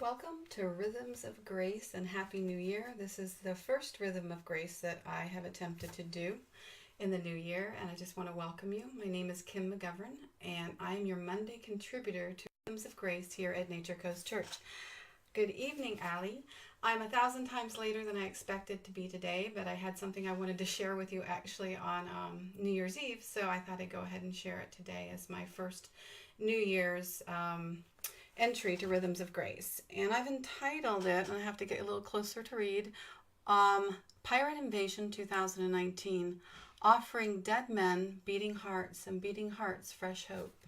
Welcome to Rhythms of Grace and Happy New Year. This is the first Rhythm of Grace that I have attempted to do in the new year, and I just want to welcome you. My name is Kim McGovern, and I am your Monday contributor to Rhythms of Grace here at Nature Coast Church. Good evening, Allie. I'm 1,000 times later than I expected to be today, but I had something I wanted to share with you actually on New Year's Eve, so I thought I'd go ahead and share it today as my first New Year's entry to Rhythms of Grace. And I've entitled it, and I have to get a little closer to read, Pirate Invasion 2019, Offering Dead Men Beating Hearts and Beating Hearts Fresh Hope.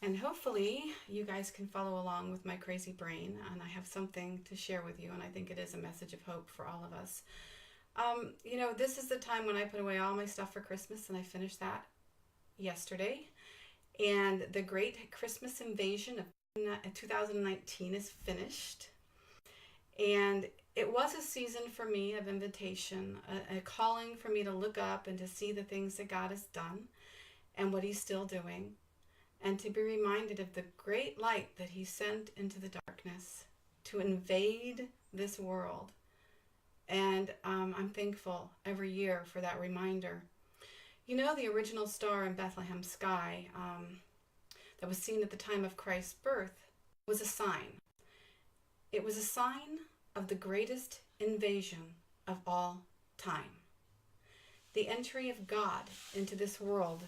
And hopefully you guys can follow along with my crazy brain, and I have something to share with you, and I think it is a message of hope for all of us. This is the time when I put away all my stuff for Christmas, and I finished that yesterday. And the great Christmas invasion of 2019 is finished, and it was a season for me of invitation, a calling for me to look up and to see the things that God has done and what he's still doing, and to be reminded of the great light that he sent into the darkness to invade this world. And I'm thankful every year for that reminder. You know, the original star in Bethlehem sky that was seen at the time of Christ's birth was a sign. It was a sign of the greatest invasion of all time. The entry of God into this world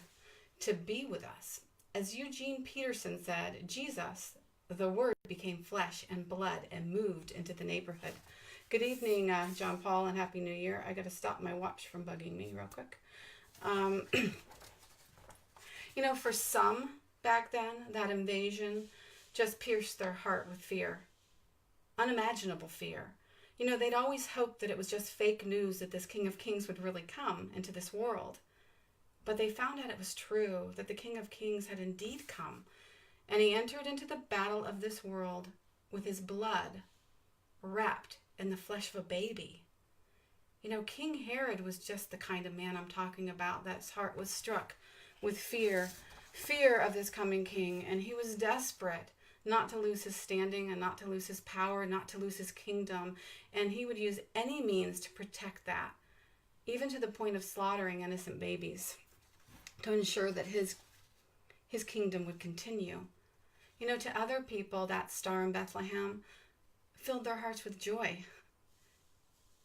to be with us. As Eugene Peterson said, Jesus, the Word, became flesh and blood and moved into the neighborhood. Good evening, John Paul, and Happy New Year. I got to stop my watch from bugging me real quick. For some, back then, that invasion just pierced their heart with fear. Unimaginable fear. They'd always hoped that it was just fake news that this King of Kings would really come into this world. But they found out it was true, that the King of Kings had indeed come. And he entered into the battle of this world with his blood wrapped in the flesh of a baby. King Herod was just the kind of man I'm talking about that's heart was struck with fear of this coming king, and he was desperate not to lose his standing and not to lose his power, not to lose his kingdom, and he would use any means to protect that, even to the point of slaughtering innocent babies to ensure that his kingdom would continue. To other people, that star in Bethlehem filled their hearts with joy.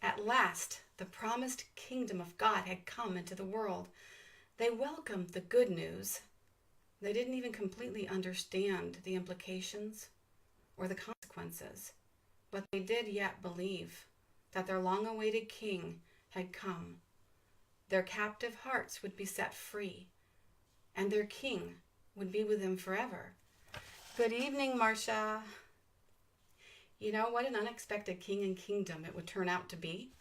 At last, the promised kingdom of God had come into the world. They welcomed the good news. They didn't even completely understand the implications or the consequences, but they did yet believe that their long-awaited king had come. Their captive hearts would be set free, and their king would be with them forever. Good evening, Marcia. What an unexpected king and kingdom it would turn out to be.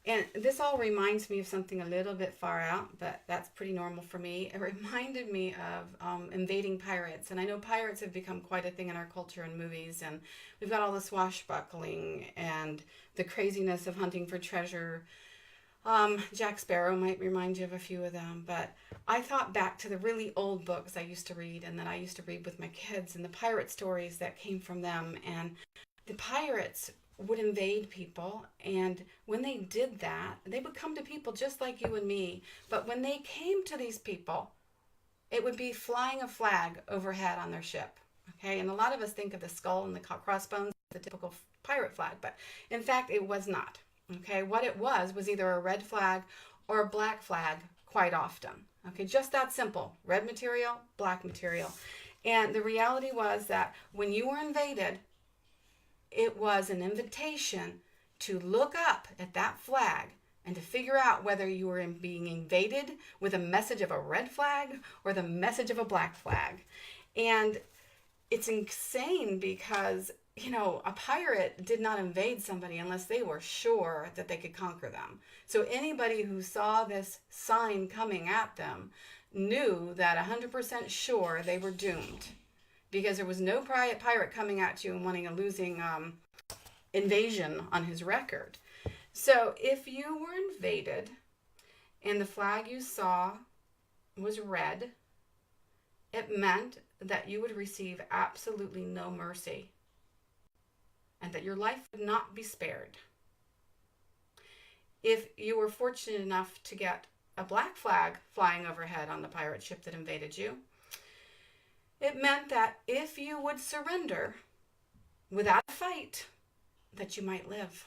And this all reminds me of something a little bit far out, but that's pretty normal for me. It reminded me of invading pirates. And I know pirates have become quite a thing in our culture and movies. And we've got all the swashbuckling and the craziness of hunting for treasure. Jack Sparrow might remind you of a few of them. But I thought back to the really old books I used to read and that I used to read with my kids and the pirate stories that came from them. And the pirates would invade people, and when they did that, they would come to people just like you and me. But when they came to these people, it would be flying a flag overhead on their ship. Okay, and a lot of us think of the skull and the crossbones, the typical pirate flag, but in fact, it was not. Okay, what it was either a red flag or a black flag quite often. Okay, just that simple. Red material, black material. And the reality was that when you were invaded, it was an invitation to look up at that flag and to figure out whether you were being invaded with a message of a red flag or the message of a black flag. And it's insane because, a pirate did not invade somebody unless they were sure that they could conquer them. So anybody who saw this sign coming at them knew that 100% sure they were doomed, because there was no pirate coming at you and wanting a losing invasion on his record. So if you were invaded and the flag you saw was red, it meant that you would receive absolutely no mercy. and that your life would not be spared. If you were fortunate enough to get a black flag flying overhead on the pirate ship that invaded you, it meant that if you would surrender without a fight, that you might live.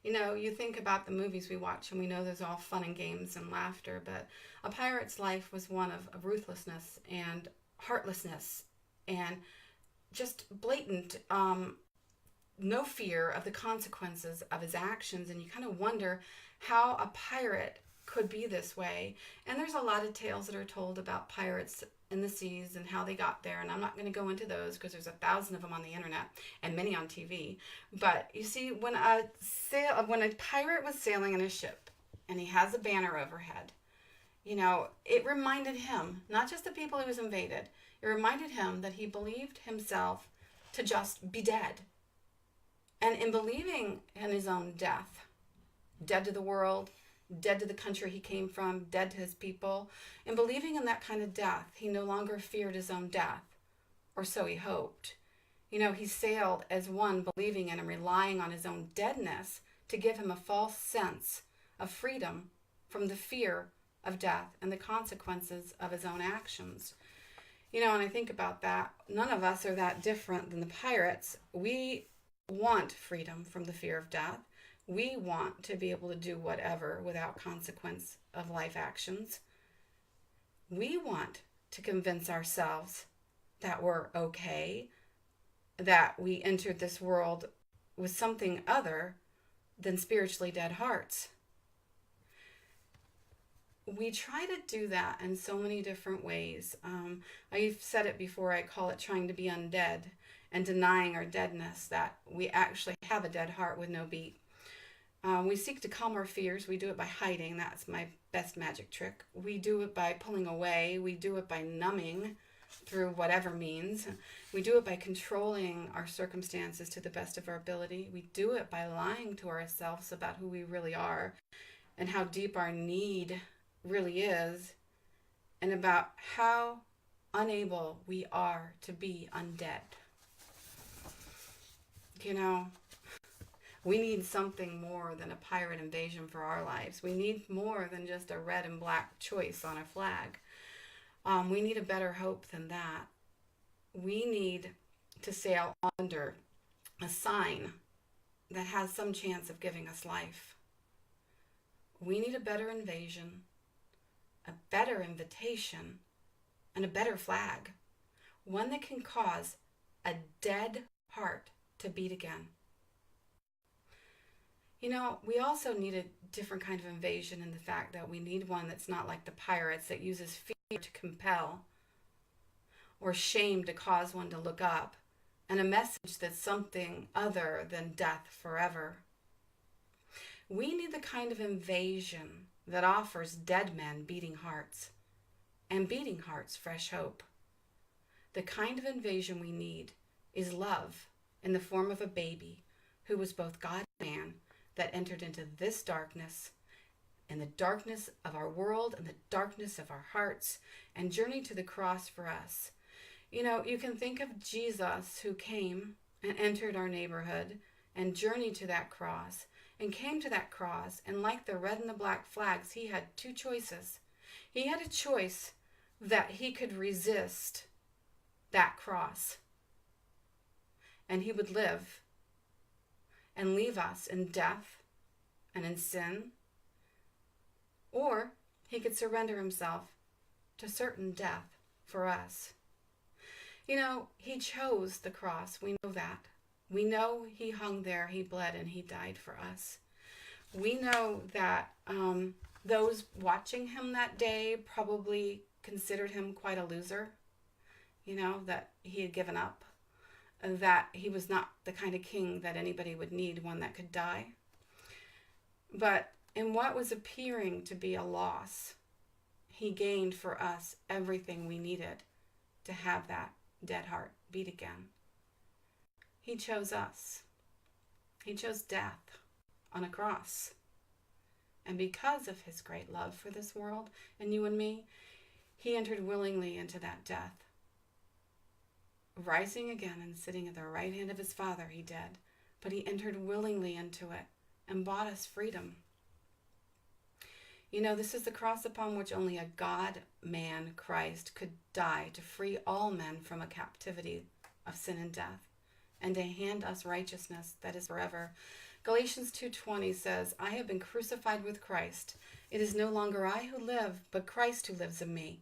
You know, you think about the movies we watch and we know there's all fun and games and laughter, but a pirate's life was one of ruthlessness and heartlessness and just blatant, no fear of the consequences of his actions. And you kind of wonder how a pirate could be this way. And there's a lot of tales that are told about pirates in the seas and how they got there, and I'm not going to go into those because there's 1,000 of them on the internet and many on TV. But you see, when a pirate was sailing in a ship and he has a banner overhead, you know, it reminded him, not just the people he was invaded, it reminded him that he believed himself to just be dead. And in believing in his own death, dead to the world, dead to the country he came from, dead to his people. In believing in that kind of death, he no longer feared his own death, or so he hoped. You know, he sailed as one believing in and relying on his own deadness to give him a false sense of freedom from the fear of death and the consequences of his own actions. You know, and I think about that, none of us are that different than the pirates. We want freedom from the fear of death. We want to be able to do whatever without consequence of life actions. We want to convince ourselves that we're okay, that we entered this world with something other than spiritually dead hearts. We try to do that in so many different ways. I've said it before, I call it trying to be undead and denying our deadness, that we actually have a dead heart with no beat. We seek to calm our fears. We do it by hiding. That's my best magic trick. We do it by pulling away. We do it by numbing through whatever means. We do it by controlling our circumstances to the best of our ability. We do it by lying to ourselves about who we really are and how deep our need really is, and about how unable we are to be undead. You know, we need something more than a pirate invasion for our lives. We need more than just a red and black choice on a flag. We need a better hope than that. We need to sail under a sign that has some chance of giving us life. We need a better invasion, a better invitation, and a better flag. One that can cause a dead heart to beat again. You know, we also need a different kind of invasion in the fact that we need one that's not like the pirates, that uses fear to compel or shame to cause one to look up, and a message that's something other than death forever. We need the kind of invasion that offers dead men beating hearts, and beating hearts fresh hope. The kind of invasion we need is love in the form of a baby who was both God and man, that entered into this darkness, and the darkness of our world and the darkness of our hearts, and journeyed to the cross for us. You know, you can think of Jesus, who came and entered our neighborhood and journeyed to that cross and came to that cross, and like the red and the black flags, he had two choices. He had a choice that he could resist that cross and he would live and leave us in death and in sin, or he could surrender himself to certain death for us. You know, he chose the cross. We know that. We know he hung there, he bled, and he died for us. We know that those watching him that day probably considered him quite a loser, you know, that he had given up, that he was not the kind of king that anybody would need, one that could die. But in what was appearing to be a loss, he gained for us everything we needed to have that dead heart beat again. He chose us. He chose death on a cross. And because of his great love for this world and you and me, he entered willingly into that death rising again and sitting at the right hand of his Father, he did. But he entered willingly into it and bought us freedom. You know, this is the cross upon which only a God-man, Christ, could die to free all men from a captivity of sin and death, and to hand us righteousness that is forever. Galatians 2:20 says, I have been crucified with Christ. It is no longer I who live, but Christ who lives in me.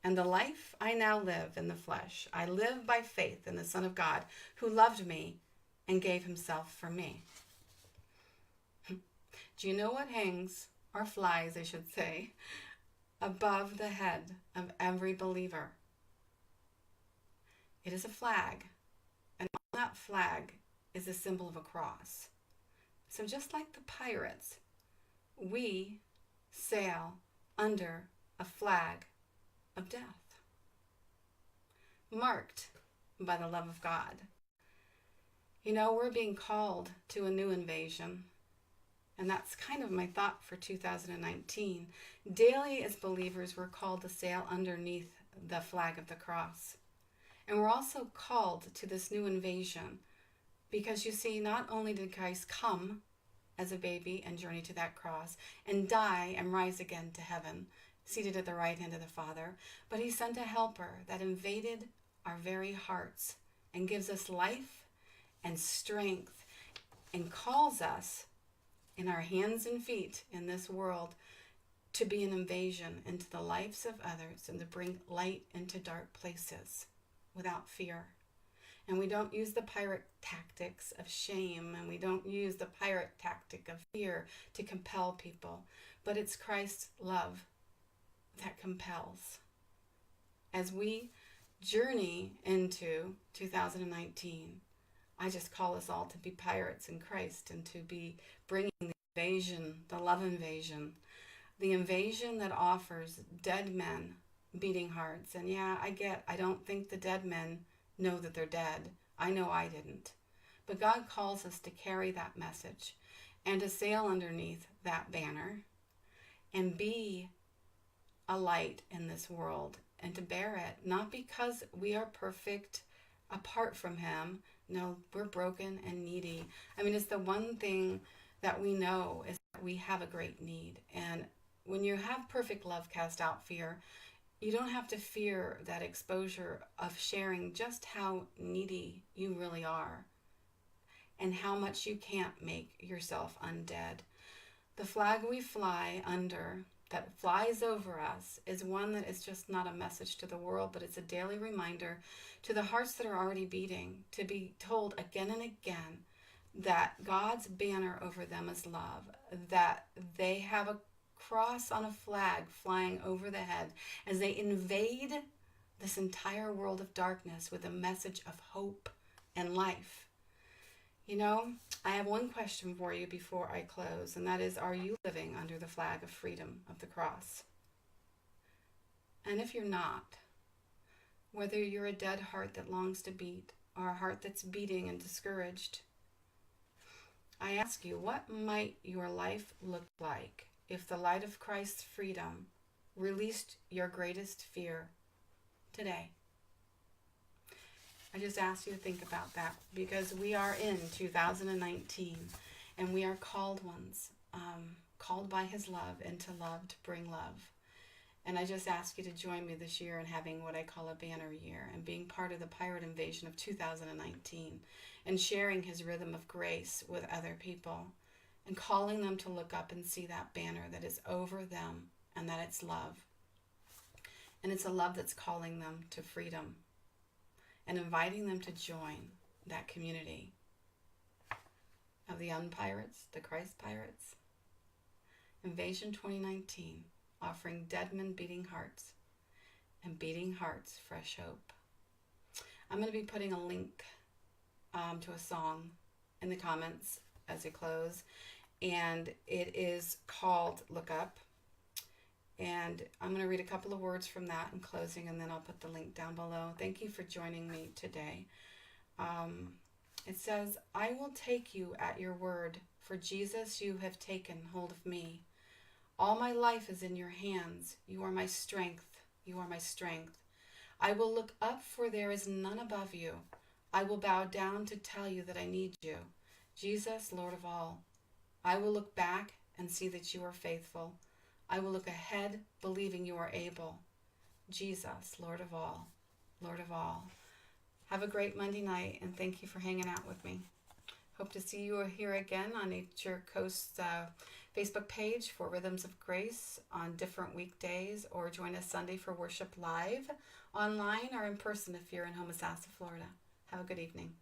And the life I now live in the flesh, I live by faith in the Son of God, who loved me and gave himself for me. Do you know what hangs, or flies, I should say, above the head of every believer? It is a flag, and on that flag is a symbol of a cross. So just like the pirates, we sail under a flag of death, marked by the love of God. You know, we're being called to a new invasion, and that's kind of my thought for 2019. Daily as believers, we're called to sail underneath the flag of the cross. And we're also called to this new invasion because, you see, not only did Christ come as a baby and journey to that cross and die and rise again to heaven, seated at the right hand of the Father, but he sent a helper that invaded our very hearts and gives us life and strength and calls us in our hands and feet in this world to be an invasion into the lives of others and to bring light into dark places without fear. And we don't use the pirate tactics of shame, and we don't use the pirate tactic of fear to compel people, but it's Christ's love that compels. As we journey into 2019, I just call us all to be pirates in Christ and to be bringing the invasion, the love invasion, the invasion that offers dead men beating hearts. And yeah, I don't think the dead men know that they're dead. I know I didn't. But God calls us to carry that message and to sail underneath that banner and be a light in this world and to bear it, not because we are perfect apart from him. No, we're broken and needy. I mean, it's the one thing that we know is that we have a great need. And when you have perfect love cast out fear, you don't have to fear that exposure of sharing just how needy you really are and how much you can't make yourself undead. The flag we fly under that flies over us is one that is just not a message to the world, but it's a daily reminder to the hearts that are already beating to be told again and again that God's banner over them is love, that they have a cross on a flag flying over the head as they invade this entire world of darkness with a message of hope and life. You know, I have one question for you before I close, and that is, are you living under the flag of freedom of the cross? And if you're not, whether you're a dead heart that longs to beat or a heart that's beating and discouraged, I ask you, what might your life look like if the light of Christ's freedom released your greatest fear today? I just ask you to think about that, because we are in 2019 and we are called ones, called by his love and to love, to bring love. And I just ask you to join me this year in having what I call a banner year and being part of the pirate invasion of 2019 and sharing his rhythm of grace with other people and calling them to look up and see that banner that is over them and that it's love. And it's a love that's calling them to freedom and inviting them to join that community of the unpirates, the Christ pirates. Invasion 2019, offering dead men beating hearts and beating hearts fresh hope. I'm going to be putting a link to a song in the comments as we close, and it is called Look Up. And I'm going to read a couple of words from that in closing, and then I'll put the link down below. Thank you for joining me today. It says, I will take you at your word, for Jesus, you have taken hold of me. All my life is in your hands. You are my strength. You are my strength. I will look up, for there is none above you. I will bow down to tell you that I need you. Jesus, Lord of all. I will look back and see that you are faithful. I will look ahead, believing you are able. Jesus, Lord of all. Lord of all. Have a great Monday night, and thank you for hanging out with me. Hope to see you here again on Nature Coast's Facebook page for Rhythms of Grace on different weekdays, or join us Sunday for worship live, online or in person if you're in Homosassa, Florida. Have a good evening.